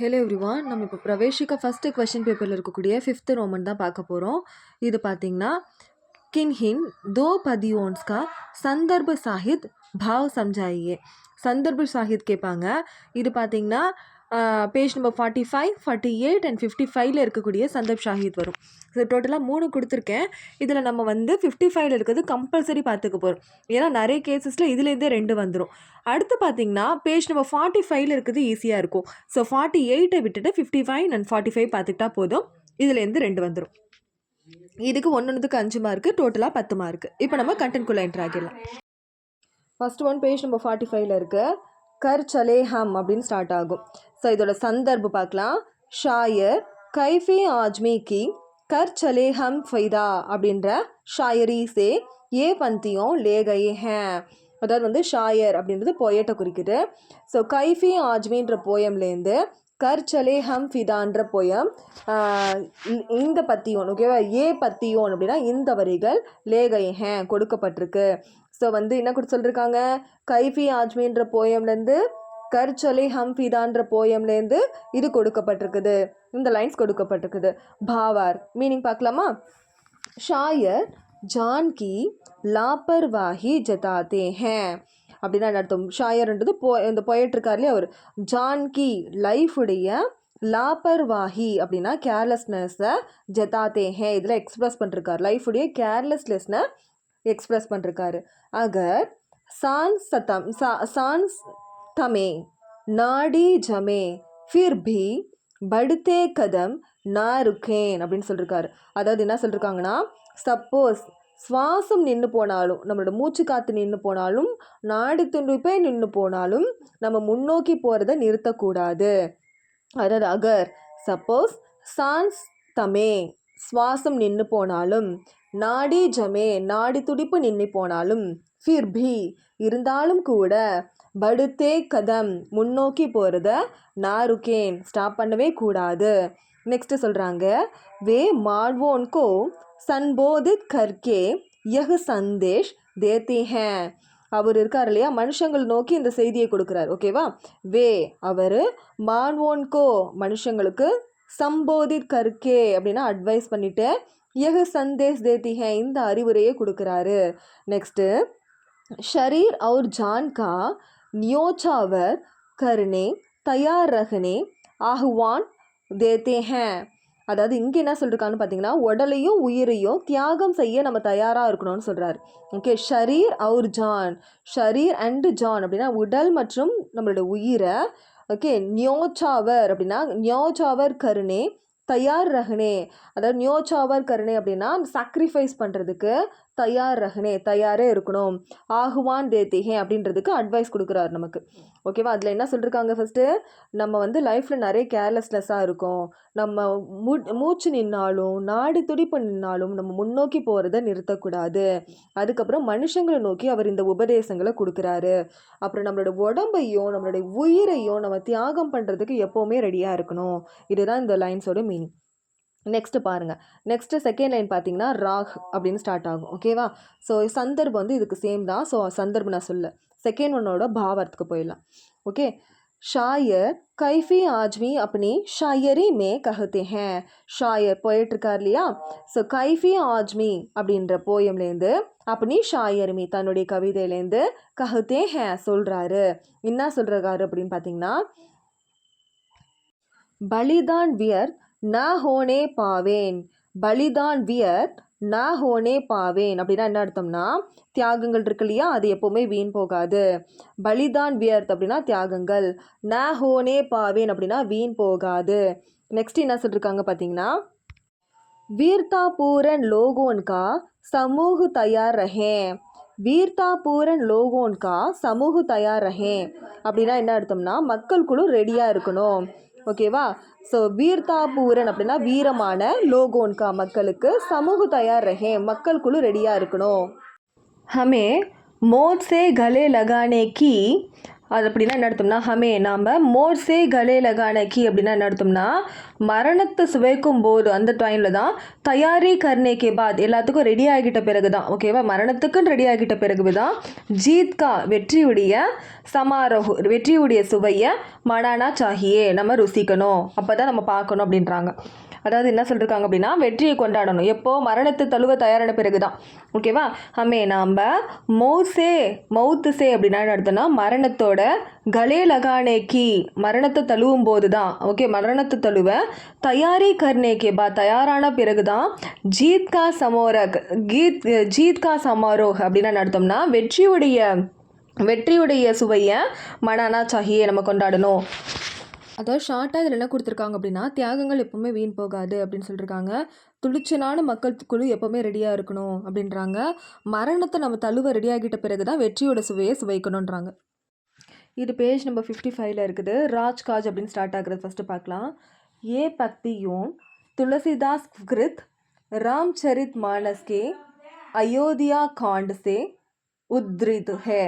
Hello everyone, நம்ம இப்போ பிரவேஷிக்க first question பேப்பரில் இருக்கக்கூடிய 5th ரோமன் தான் பார்க்க போகிறோம். இது பார்த்தீங்கன்னா கின்ஹின் दो पदियोंस का संदर्भ साहित भाव समझाइए. சந்தர்ப்ப சாஹித் கேட்பாங்க. இது பார்த்தீங்கன்னா பேஜ் நம்பர் 45, 48 அண்ட் 55ல் இருக்கக்கூடிய சந்தர்ப் ஷாஹித் வரும். ஸோ டோட்டலாக 3 கொடுத்துருக்கேன். இதில் நம்ம வந்து 55ல் இருக்கிறது கம்பல்சரி பார்த்துக்க போகிறோம். ஏன்னா நிறைய கேசஸில் இதுலேருந்தே 2 வந்துடும். அடுத்து பார்த்தீங்கன்னா பேஜ் நம்பர் 45ல் இருக்கிறது ஈஸியாக இருக்கும். ஸோ 48 விட்டுட்டு 55 அண்ட் 45 பார்த்துக்கிட்டா போதும். இதுலேருந்து 2 வந்துடும். இதுக்கு ஒன்றுக்கு 5 மார்க்கு, டோட்டலாக 10 மார்க்கு. இப்போ நம்ம கண்டென்ட்குள்ளே என்ட்ரு ஆகிடலாம். ஃபர்ஸ்ட் ஒன் பேஜ் நம்பர் 45ல் இருக்கு. கர் சலே ஹம் அப்படின்னு ஸ்டார்ட் ஆகும். ஸோ இதோட சந்தர்ப்பு பார்க்கலாம். ஷாயர் கைஃபி ஆஜ்மி கி கர் சலே ஹம் ஃபைதா அப்படின்ற ஷாயரி சே ஏ பந்தியும் லே கயே ஹேன். அதாவது வந்து ஷாயர் அப்படின்றது போயட்டை குறிக்குது. ஸோ கைஃபி ஆஜ்மின்ற போயம்லேருந்து கர் சலே ஹம் ஃபிதான்ற போயம் இந்த பத்தியோன், ஓகேவா, ஏ பத்தியோன் அப்படின்னா இந்த வரிகள் லே கயே ஹேன் கொடுக்கப்பட்டிருக்கு. ஸோ வந்து என்ன கொடுத்து சொல்லியிருக்காங்க, கைஃபி ஆஜ்மின்ற போயம்லேருந்து கர் சலே ஹம் ஃபிதான்ற போயம்லேருந்து இது கொடுக்கப்பட்டிருக்குது, இந்த லைன்ஸ் கொடுக்கப்பட்டிருக்குது. பாவார் மீனிங் பார்க்கலாமா. ஷாயர் ஜான்கி லாப்பர்வாஹி ஜதாத்தே ஹேன் அப்படின்னா அர்த்தம். ஷாயர்ன்றது இந்த பொயட் இருக்கார்லையே அவர். ஜான்கி லைஃபுடைய லாப்பர்வாஹி அப்படின்னா கேர்லெஸ்னஸை ஜதாத்தே ஹே இதில் எக்ஸ்பிரஸ் பண்ணிருக்கார். லைஃபுடைய கேர்லெஸ்னஸ்னை எக்ஸ்பிரஸ் பண்ணிருக்காரு. அகர் சான்ஸ் தமே நாடி ஜமே ஃபிர் பி படுத்தே கதம் நா ருக்கேன் அப்படின்னு சொல்லியிருக்காரு. அதாவது என்ன சொல்லியிருக்காங்கன்னா, சப்போஸ் சுவாசம் நின்று போனாலும், நம்மளோட மூச்சு காற்று நின்று போனாலும், நாடி துண்டிப்பே நின்று போனாலும் நம்ம முன்னோக்கி போகிறத நிறுத்தக்கூடாது. அதாவது அகர் சப்போஸ் சான்ஸ் தமே சுவாசம் நின்று போனாலும், நாடி ஜமே நாடி துடிப்பு நின்று போனாலும், ஃபிர் பி இருந்தாலும் கூட, படுத்தே கதம் முன்னோக்கி போகிறத நாருக்கேன் ஸ்டாப் பண்ணவே கூடாது. நெக்ஸ்ட் சொல்கிறாங்க, வே மார்வோன்கோ சன்போதித் கர்கே யஹ் சந்தேஷ் தேத்தி ஹேன். அவர் இருக்கார் இல்லையா, மனுஷங்கள் நோக்கி இந்த செய்தியை கொடுக்குறார். ஓகேவா, வே அவர் மான்வோன்கோ மனுஷங்களுக்கு, சம்போதித் கர்கே அப்படின்னா அட்வைஸ் பண்ணிட்டு, யஹ் சந்தேஷ் தேத்தி ஹே இந்த அறிவுரையை கொடுக்குறாரு. நெக்ஸ்ட்டு ஷரீர் और जान का न्योछावर करने तैयार रखने आह्वान देते हैं. அதாவது இங்கே என்ன சொல்லியிருக்கான்னு பார்த்தீங்கன்னா, உடலையும் உயிரையும் தியாகம் செய்ய நம்ம தயாராக இருக்கணும்னு சொல்கிறாரு. ஓகே, ஷரீர் அவுர் ஜான், ஷரீர் அண்ட் ஜான் அப்படின்னா உடல் மற்றும் நம்மளோட உயிரை. ஓகே, நியோச்சாவர் அப்படின்னா நியோச்சாவர் கருணே தயார் ரஹனே, அதாவது நியோச்சாவர் கருணே அப்படின்னா சாக்ரிஃபைஸ் பண்ணுறதுக்கு தயார் ரஹனே தயாரே இருக்கணும். ஆகுவான் தேத்திஹே அப்படின்றதுக்கு அட்வைஸ் கொடுக்குறாரு நமக்கு. ஓகேவா, அதில் என்ன சொல்லியிருக்காங்க, ஃபஸ்ட்டு நம்ம வந்து லைஃப்பில் நிறைய கேர்லெஸ்னஸ்ஸாக இருக்கும். நம்ம மூச்சு நின்னாலும் நாடி துடிப்பு நின்னாலும் நம்ம முன்னோக்கி போகிறத நிறுத்தக்கூடாது. அதுக்கப்புறம் மனுஷங்களை நோக்கி அவர் இந்த உபதேசங்களை கொடுக்குறாரு. அப்புறம் நம்மளோட உடம்பையும் நம்மளுடைய உயிரையும் நம்ம தியாகம் பண்ணுறதுக்கு எப்போவுமே ரெடியாக இருக்கணும். இதுதான் இந்த லைன்ஸோட மீனிங். நெக்ஸ்ட்டு பாருங்கள். நெக்ஸ்ட்டு செகண்ட் லைன் பார்த்தீங்கன்னா ராக் அப்படின்னு ஸ்டார்ட் ஆகும். ஓகேவா, ஸோ சந்தர்ப்பம் வந்து இதுக்கு சேம் தான். ஸோ சந்தர்ப்பம் நான் சொல்ல, செகண்ட் ஒன்னோட பாவத்துக்கு போயிடலாம். ஓகே, ஷாயர் கைஃபி ஆஜ்மி அப்படி ஷாயரி மே கஹத்தே ஹேன். ஷாயர் போயிட்டு இருக்கார் இல்லையா, ஸோ கைஃபி ஆஜ்மி அப்படின்ற போயம்லேருந்து அப்படி ஷாயர்மி தன்னுடைய கவிதையிலேருந்து கஹத்தே ஹேன் சொல்கிறாரு. என்ன சொல்கிறாரு அப்படின்னு பார்த்தீங்கன்னா, பலிதான் வியர் நா ஹோனே பாவேன். பலிதான் வியர் நா ஹோனே பாவேன் அப்படின்னா என்ன அர்த்தம்னா, தியாகங்கள் இருக்கு இல்லையா, அது எப்போவுமே வீண் போகாது. பலிதான் வியர்த் அப்படின்னா தியாகங்கள், நா ஹோனே பாவேன் அப்படின்னா வீண் போகாது. நெக்ஸ்ட் என்ன சொல்லியிருக்காங்க பார்த்தீங்கன்னா, वीरता पूर्ण लोगों का समूह तैयार रहें. वीरता पूर्ण लोगों का समूह तैयार रहें அப்படின்னா என்ன அர்த்தம்னா, மக்கள் குழு ரெடியாக இருக்கணும். ஓகேவா, ஸோ வீர்தா பூரன் அப்படின்னா வீரமான, லோகோன்கா மக்களுக்கு, சமூக தயார் ரஹே மக்கள் குழு ரெடியாக இருக்கணும். ஹமே மோத் சே கலே லகானே கி அது அப்படின்னா என்ன அர்த்தம்னா ஹமே நாம் மோர்சே கலே லகானக்கி அப்படின்னா என்ன அர்த்தம்னா மரணத்தை சுவைக்கும் போது அந்த டைமில் தான் தயாரி கர்னேக்கே பாத் எல்லாத்துக்கும் ரெடி ஆகிட்ட பிறகு தான் ஓகேவா மரணத்துக்குன்னு ரெடி ஆகிட்ட பிறகு தான் ஜீத்கா வெற்றியுடைய சமாரோஹ் வெற்றியுடைய சுவையை மனானா சாகியே நம்ம ருசிக்கணும் அப்போ தான் நம்ம பார்க்கணும் அப்படின்றாங்க. அதாவது என்ன சொல்லியிருக்காங்க அப்படின்னா வெற்றியை கொண்டாடணும் எப்போ மரணத்தை தழுவ தயாரான பிறகு தான் ஓகேவா. ஹமே நாம் மவுத்து சே அப்படின்னா அர்த்தம்னா மரணத்தோட கலே லகானேக்கி மரணத்தை தழுவும் போது தான் ஓகே மரணத்தை தழுவ தயாரி கர்னேக்கே பா தயாரான பிறகு தான் ஜீத்கா சமாரோக் அப்படின்னா அர்த்தம்னா வெற்றியுடைய சுவையை மனானா சாகியே நம்ம கொண்டாடணும். அதாவது ஷார்ட்டாக இதில் என்ன கொடுத்துருக்காங்க அப்படின்னா தியாகங்கள் எப்போவுமே வீண் போகாது அப்படின்னு சொல்லியிருக்காங்க. துணிச்சலான மக்கள் குழு எப்போவுமே ரெடியாக இருக்கணும் அப்படின்றாங்க. மரணத்தை நம்ம தழுவ ரெடியாகிட்ட பிறகு தான் வெற்றியோட சுவையை சுவைக்கணுன்றாங்க. இது பேஜ் நம்பர் 55 இருக்குது. ராஜ்காஜ் அப்படின்னு ஸ்டார்ட் ஆகுறது ஃபஸ்ட்டு பார்க்கலாம். ஏ பக்தியும் துளசிதாஸ் கிருத் ராம்சரித் மானஸ் கே அயோத்தியா காண்ட் சே உத்ரித் ஹே.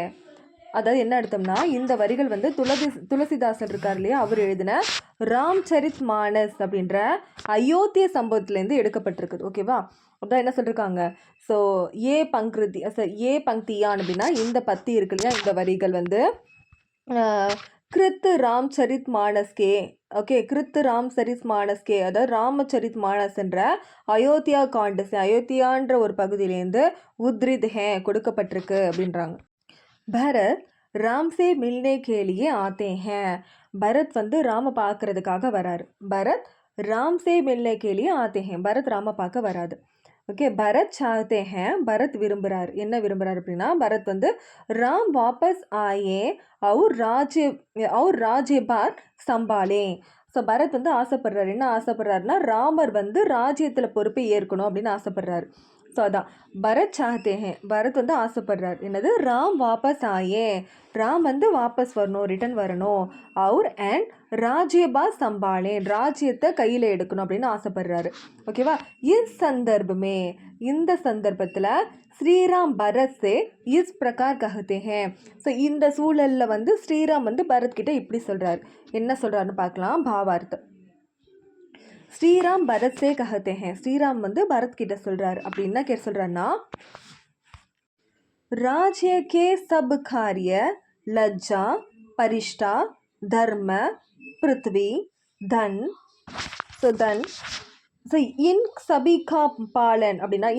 அதாவது என்ன அர்த்தம்னா இந்த வரிகள் வந்து துளசிதாசன் இருக்கார் இல்லையா அவர் எழுதின ராம்சரித் மானஸ் அப்படின்ற அயோத்திய சம்பவத்திலேருந்து எடுக்கப்பட்டிருக்குது ஓகேவா. அதான் என்ன சொல்லியிருக்காங்க ஸோ ஏ பங்கியான் அப்படின்னா இந்த பத்தி இருக்கு இல்லையா இந்த வரிகள் வந்து கிருத்து ராம்சரித் மானஸ்கே ஓகே கிருத்து ராம்சரித் மானஸ்கே அதாவது ராமச்சரித் மானஸ் என்ற அயோத்தியா காண்டஸ் அயோத்தியான்ற ஒரு பகுதியிலேருந்து உத்ரித் ஹே கொடுக்கப்பட்டிருக்கு அப்படின்றாங்க. பரத் ராம் சே மில்னே கேலியே ஆத்தே ஹே. பரத் வந்து ராம பார்க்கறதுக்காக வராரு. பரத் ராம் சே மில்னே கேலியே ஆத்தே ஹே. பரத் ராம பார்க்க வராது ஓகே. பரத் சாத்தே ஹே பரத் விரும்புகிறார். என்ன விரும்புகிறார் அப்படின்னா பரத் வந்து ராம் வாபஸ் ஆயே அவுர் ராஜ்ய பார் சம்பாலே. ஸோ பரத் வந்து ஆசைப்படுறாரு. என்ன ஆசைப்படுறாருன்னா ராமர் வந்து ராஜ்யத்தில் பொறுப்பை ஏற்கணும் அப்படின்னு ஆசைப்படுறாரு. ஸோ அதான் பரத் சாஹத்தே ஹே பரத் வந்து ஆசைப்படுறார் என்னது ராம் வாபஸ் ஆயே ராம் வந்து வாபஸ் வரணும் ரிட்டன் வரணும் அண்ட் ராஜ்யபா சம்பாலே ராஜ்யத்தை கையில் எடுக்கணும் அப்படின்னு ஆசைப்படுறாரு ஓகேவா. இந்த சந்தர்ப்பத்தில் ஸ்ரீராம் பரத் சே இஸ் பிரகார் கஹத்தே ஹே. ஸோ இந்த சூழலில் வந்து ஸ்ரீராம் வந்து பரத்கிட்ட இப்படி சொல்கிறார். என்ன சொல்கிறாருன்னு பார்க்கலாம் பாவார்த்தம். ஸ்ரீராம் பரத் சே கஹத்தே ஹே ஸ்ரீராம் வந்து பரத் கிட்ட சொல்கிறார் அப்படின்னா கேட்டு சொல்கிறாருன்னா ராஜ்ய கே சப் காரிய லஜ்ஜா பரிஷ்டா தர்ம பிருத்வி தன் ஸோ இன் சபிகா பாலன் அப்படின்னா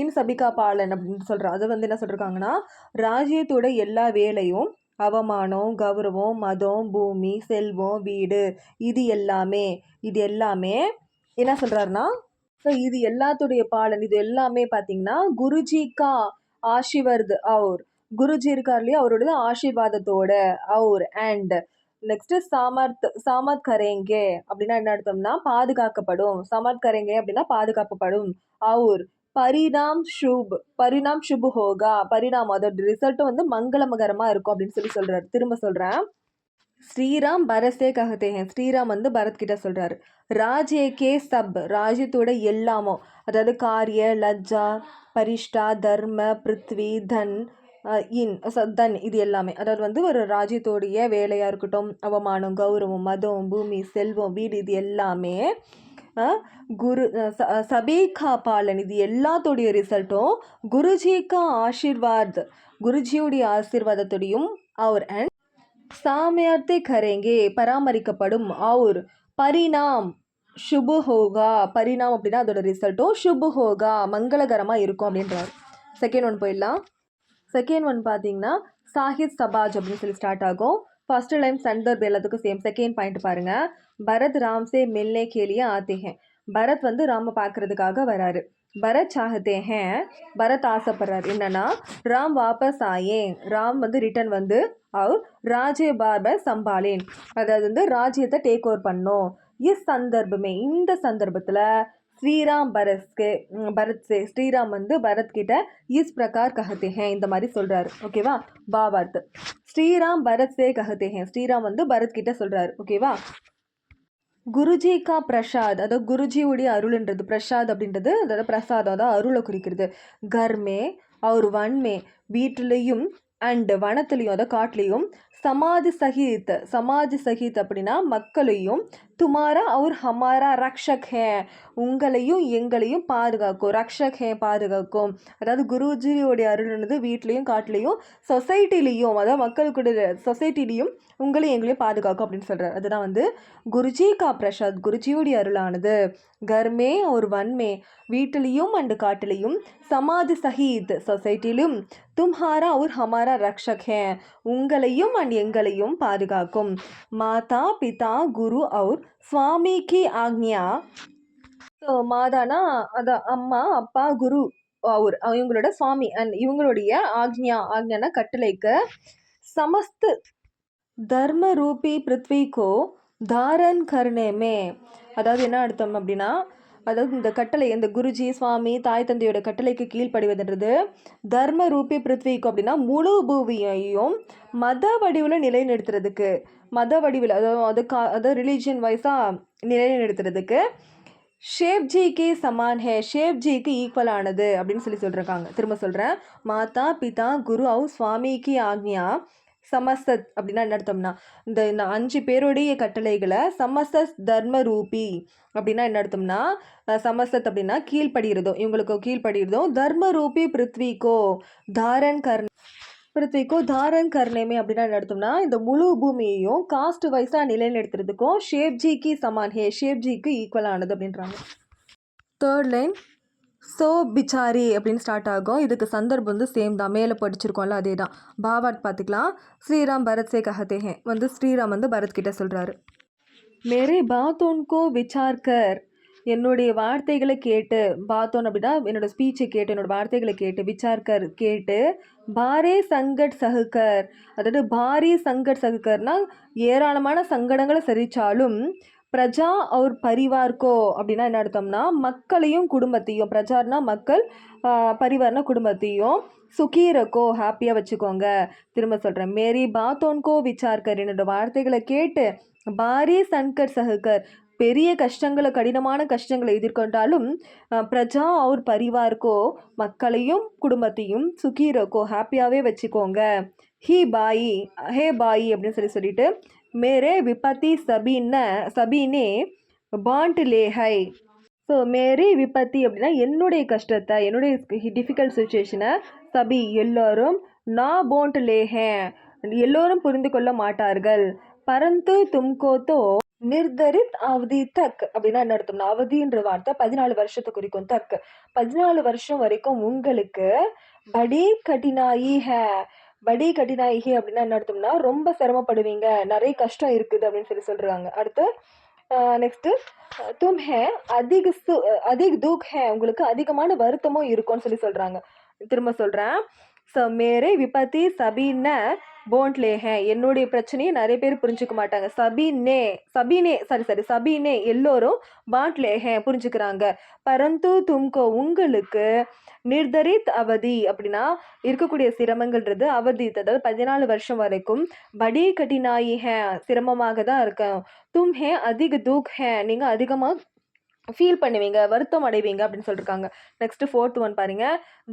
அப்படின்னு சொல்கிறார். அது வந்து என்ன சொல்லியிருக்காங்கன்னா ராஜ்யத்தோட எல்லா வேலையும் அவமானம் கௌரவம் மதம் பூமி செல்வம் வீடு இது எல்லாமே என்ன சொல்கிறாருன்னா ஸோ இது எல்லாத்துடைய பாலன் இது எல்லாமே பார்த்தீங்கன்னா குருஜிக்கா ஆஷிவர்து குருஜி இருக்கார் இல்லையா அவரோட ஆசீர்வாதத்தோட அண்ட் நெக்ஸ்ட் சாமத் கரேங்கே அப்படின்னா என்ன அர்த்தம்னா பாதுகாக்கப்படும். சாமத் கரேங்கே அப்படின்னா பாதுகாக்கப்படும். பரிணாம் சுப் ஹோகா பரிணாம் அதோட ரிசல்ட்டும் வந்து மங்களமகரமாக இருக்கும் அப்படின்னு சொல்கிறார். திரும்ப சொல்கிறேன். ஸ்ரீராம் பரசே கஹத்தே ஹே ஸ்ரீராம் வந்து பரத் கிட்ட சொல்கிறாரு ராஜ்யக்கே சப் ராஜ்யத்தோட எல்லாமோ அதாவது காரிய லஜ்ஜா பரிஷ்டா தர்ம பிருத்வி தன் இது எல்லாமே அதாவது வந்து ஒரு ராஜ்யத்தோடைய வேலையாக இருக்கட்டும் அவமானம் கௌரவம் மதம் பூமி செல்வம் வீடு இது எல்லாமே சபேகா பாலன் இது எல்லாத்தோடைய ரிசல்ட்டும் குருஜியுடைய ஆசீர்வாதத்தோடையும் அண்ட் சாமியார்த்தே கரேங்கே பராமரிக்கப்படும் பரிணாம் சுபு ஹோகா பரிணாம் அப்படின்னா அதோட ரிசல்ட்டும் சுபு ஹோகா மங்களகரமாக இருக்கும் அப்படின்றார். செகண்ட் ஒன் போயிடலாம். செகண்ட் ஒன் பார்த்தீங்கன்னா சாஹித் சபாஜ் அப்படின்னு ஸ்டார்ட் ஆகும். ஃபர்ஸ்ட் லைன் சந்தர்ப் எல்லாத்துக்கும் சேம். செகண்ட் பாயிண்ட் பாருங்கள். பரத் ராம் சே மில்னே கேலியே ஆத்தே ஹே. பரத் வந்து ராம பார்க்கறதுக்காக வராரு. பரத் சாஹத்தே ஹே பரத் ஆசைப்படுறாரு என்னன்னா ராம் வாபஸ் ஆயே ராம் வந்து ரிட்டன் வந்து ராஜ்ய பார்பர் சம்பாலேன் அதாவது வந்து ராஜ்யத்தை டேக் ஓவர் பண்ணும். இந்த சந்தர்ப்பத்தில் ஸ்ரீராம் பரத் சே ஸ்ரீராம் வந்து பரத் கிட்ட இஸ் பிரகார் கஹத்தே ஹே இந்த மாதிரி சொல்கிறாரு ஓகேவா. பாவார்த் ஸ்ரீராம் பரத் சே கஹத்தே ஹே ஸ்ரீராம் வந்து பரத் கிட்ட சொல்கிறாரு ஓகேவா. குருஜி கா பிரசாத் அதாவது குருஜியுடைய அருள்ன்றது பிரசாத் அப்படின்றது அதாவது பிரசாதம் அதாவது அருளை குறிக்கிறது. கர்மே வன்மே வீட்டிலையும் அண்டு வனத்துலேயும் அதாவது காட்டிலையும் சமாஜ் சகித் அப்படின்னா மக்களையும், துமாரா और हमारा ரக்ஷக் ஹே உங்களையும் எங்களையும் பாதுகாக்கும், ரக்ஷக் ஹே பாதுகாக்கும். அதாவது குருஜியோடைய அருளானது வீட்லேயும் காட்டிலையும் சொசைட்டிலையும், அதாவது மக்களுக்குடைய சொசைட்டிலையும் உங்களையும் எங்களையும் பாதுகாக்கும் அப்படின்னு சொல்கிறார். அதுதான் வந்து குருஜி கா பிரசாத், குருஜியோடைய அருளானது கர்மே ஒரு வன்மே வீட்டிலையும் அண்டு காட்டிலையும், சமாஜ் சகித் சொசைட்டிலும், தும்ஹாரா ஒரு ஹமாரா ரக்ஷக் ஹே உங்களையும் அண்ட் எங்களையும் பாதுகாக்கும். மாதா பிதா குரு और स्वामी की आज्ञा. ஸோ மாதானா அதான் அம்மா அப்பா குரு அவர் இவங்களோட சுவாமி அண்ட் இவங்களுடைய ஆக்ஞானா கட்டளைக்கு சமஸ்து தர்ம ரூபி பிருத்விக்கோ தாரன் கர்ணேமே. அதாவது என்ன அர்த்தம் அப்படின்னா, அதாவது இந்த கட்டளை இந்த குருஜி சுவாமி தாய் தந்தையோட கட்டளைக்கு கீழ்ப்படிவதுன்றது தர்ம ரூபி பிருத்விக்கோ அப்படின்னா முழு பூமியையும் மத வடிவில் நிலைநிறுத்துறதுக்கு, மத வடிவில் அதாவது ரிலீஜியன் வைஸாக நிலைநிறுத்துறதுக்கு ஷேப்ஜிக்கு சமான் ஹே, ஷேப்ஜிக்கு ஈக்குவலானது அப்படின்னு சொல்லியிருக்காங்க. திரும்ப சொல்கிறேன், மாதா பிதா குரு அவு சுவாமிக்கு ஆக்ஞா சமஸ்தத் அப்படின்னா என்ன அர்த்தம்னா, இந்த 5 பேருடைய கட்டளைகளை சமஸ்தத் தர்ம ரூபி அப்படின்னா என்ன அர்த்தம்னா, சமஸ்தத் அப்படின்னா கீழ்ப்படுகிறதும், இவங்களுக்கு கீழ்ப்படுகிறதும், தர்ம ரூபி பிருத்விக்கோ தாரன் கர்ணேமே அப்படின்னா என்ன அர்த்தம்னா, இந்த முழு பூமியையும் காஸ்ட் வைஸாக நிலைநிறுத்துறதுக்கும் ஷேப்ஜிக்கு சமான் ஹே, ஷேப்ஜிக்கு ஈக்குவலானது அப்படின்றாங்க. தேர்ட் லைன் சோ பிச்சாரி அப்படின்னு ஸ்டார்ட் ஆகும். இதுக்கு சந்தர்ப்பம் வந்து சேம் தான், மேலே படிச்சிருக்கோம்ல அதே தான். பாவாட் பார்த்துக்கலாம். ஸ்ரீராம் பரத் சே கஹதே ஹே வந்து ஸ்ரீராம் வந்து பரத் கிட்ட சொல்கிறாரு, மேரே பாத்தோன்கோ விசார்கர் என்னுடைய வார்த்தைகளை கேட்டு, பாத்தோன் அப்படின்னா என்னோட ஸ்பீச்சை கேட்டு, என்னோட வார்த்தைகளை கேட்டு, விசார்கர் கேட்டு, பாரே சங்கட் சகுக்கர் அதாவது பாரி சங்கட் சகுக்கர்னா ஏராளமான சங்கடங்களை சரிச்சாலும், பிரஜா அவர் பரிவார்க்கோ அப்படின்னா என்ன அர்த்தம்னா மக்களையும் குடும்பத்தையும், பிரஜார்னா மக்கள், பரிவார்னா குடும்பத்தையும், சுகீரக்கோ ஹாப்பியாக வச்சுக்கோங்க. திரும்ப சொல்கிறேன், மேரி பாத்தோன்கோ விசார்கர் என்னோட வார்த்தைகளை கேட்டு, பாரி சங்கட் சகுக்கர் பெரிய கஷ்டங்களை கடினமான கஷ்டங்களை எதிர்கொண்டாலும், பிரஜா அவர் பரிவார்க்கோ மக்களையும் குடும்பத்தையும், சுகீரக்கோ ஹாப்பியாகவே வச்சுக்கோங்க. ஹே பாயி அப்படின்னு சொல்லிட்டு மேரே விபத்தி சபீனே பாண்ட் லே ஹை. ஸோ மேரி விபத்தி அப்படின்னா என்னுடைய கஷ்டத்தை, என்னுடைய டிஃபிகல்ட் சுச்சுவேஷனை சபி எல்லோரும், நான் போண்ட் லேஹே எல்லோரும் புரிந்து கொள்ள மாட்டார்கள், பரந்து தும்கோ தோ நிர்தரித் அவதி தக் அப்படின்னா என்ன அர்த்தம்னா, அவதின்ற வார்த்தை 14 வருஷத்தை குறிக்கும். தக் 14 வருஷம் வரைக்கும் உங்களுக்கு படி கடினாயி ஹே அப்படின்னா என்ன அர்த்தம்னா ரொம்ப சிரமப்படுவீங்க, நிறைய கஷ்டம் இருக்குது அப்படின்னு சொல்றாங்க. அடுத்து நெக்ஸ்ட்டு தும் ஹே அதிக் துக் ஹே உங்களுக்கு அதிகமான வருத்தமும் இருக்கும்னு சொல்கிறாங்க. திரும்ப சொல்கிறேன், ஸோ மேரே விபத்தி சபீன போண்ட் லே ஹே என்னுடைய பிரச்சனையை நிறைய பேர் புரிஞ்சுக்க மாட்டாங்க. சபீனே எல்லோரும் பாண்ட் லே ஹே புரிஞ்சுக்கிறாங்க. பரந்து தும்கோ உங்களுக்கு நிர்தரித் அவதி அப்படின்னா இருக்கக்கூடிய சிரமங்கள்ன்றது அவதி, அதாவது 14 வருஷம் வரைக்கும் படி கட்டினாயி ஹே சிரமமாக தான் இருக்கும். தும் ஹே அதிக தூக் ஹே நீங்கள் அதிகமாக ஃபீல் பண்ணுவீங்க, வருத்தம் அடைவீங்க அப்படின்னு சொல்லியிருக்காங்க. நெக்ஸ்ட்டு 4th ஒன் பாருங்க,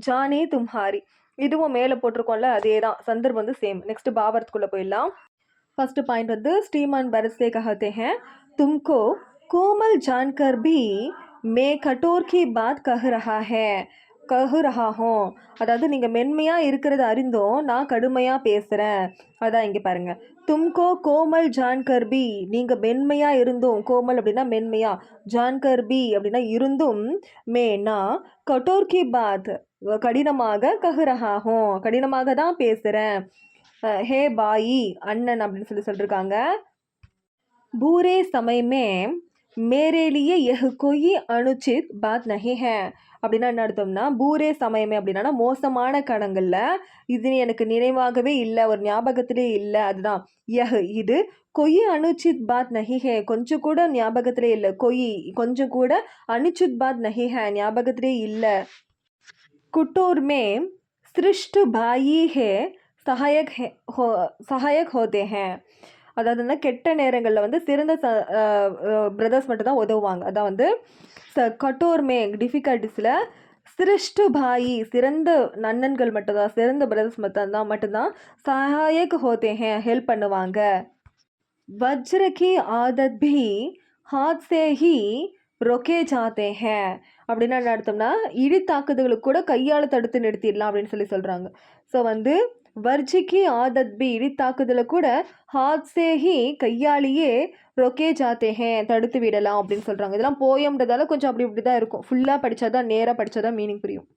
ஜானி தும்ஹாரி இதுவும் மேலே போட்டிருக்கோம்ல அதே தான், சந்தர்ப்பம் வந்து சேம். நெக்ஸ்ட்டு பாவர்த்துக்குள்ளே போயிடலாம். ஃபர்ஸ்ட் பாயிண்ட் வந்து ஸ்ரீமான் பரத் சே கஹதே ஹே தும்கோ கோமல் ஜான்கர் பி மே கட்டோர் கி பாத் கஹ் ரஹா ஹோ அதாவது நீங்கள் மென்மையாக இருக்கிறத அறிந்தும் நான் கடுமையாக பேசுகிறேன். அதான் இங்கே பாருங்கள், தும்கோ கோமல் ஜான்கர் பி நீங்கள் மென்மையாக இருந்தும், கோமல் அப்படின்னா மென்மையா, ஜான்கர் பி அப்படின்னா இருந்தும், மேனா கட்டோர் கி பாத் கடினமாக கஹ் ரஹா ஹோ கடினமாக தான் பேசுகிறேன். ஹே பாயி அண்ணன் அப்படின்னு சொல்லியிருக்காங்க. பூரே சமயமே மேரே லியே யஹ் கோயி அனுச்சித் பாத் நஹி ஹே அப்படின்னா என்ன அர்த்தம்னா, பூரே சமயமே அப்படின்னா மோசமான கணங்களில் இது எனக்கு நினைவாகவே இல்லை, ஒரு ஞாபகத்திலே இல்லை. அதுதான் யஹ் இது, கொய் அனுச்சித் பாத் நஹி ஹே கொஞ்சம் கூட ஞாபகத்திலே இல்லை, கொய் கொஞ்சம் கூட, அனுச்சித் பாத் நஹி ஹே ஞாபகத்திலே இல்லை. குட்டோர் மே சிருஷ்ட் பாயி ஹே சஹாயக் ஹோதே ஹே அதாவதுன்னா கெட்ட நேரங்களில் வந்து சிறந்த பிரதர்ஸ் மட்டும் தான் உதவுவாங்க. அதான் வந்து கட்டோர் மே டிஃபிகல்ட்டிஸில் சிரஷ்ட பாயி சிறந்த நன்னன்கள் மட்டும்தான், சிறந்த பிரதர்ஸ் மட்டும்தான் சகாயக் ஹோத்தே ஹே ஹெல்ப் பண்ணுவாங்க. वज्र की आदत भी हाथ से ही ரொக்கே ஜாத்தே ஹே அப்படின்னா என்ன அர்த்தம்னா இடி தாக்குதலுக்கு கூட கையால் தடுத்து நிறுத்திடலாம் அப்படின்னு சொல்கிறாங்க. ஸோ வந்து வர்ஜிக்கு ஆதத் பி இடி தாக்குதலை கூட ஹாத்சேஹி கையாலேயே ரொக்கே ஜாத்தே ஹே தடுத்து விடலாம் அப்படின்னு சொல்கிறாங்க. இதெல்லாம் போயம்ன்றதால கொஞ்சம் அப்படி இப்படி தான் இருக்கும். ஃபுல்லாக படித்தா தான் நேராக படித்தா தான் மீனிங் புரியும்.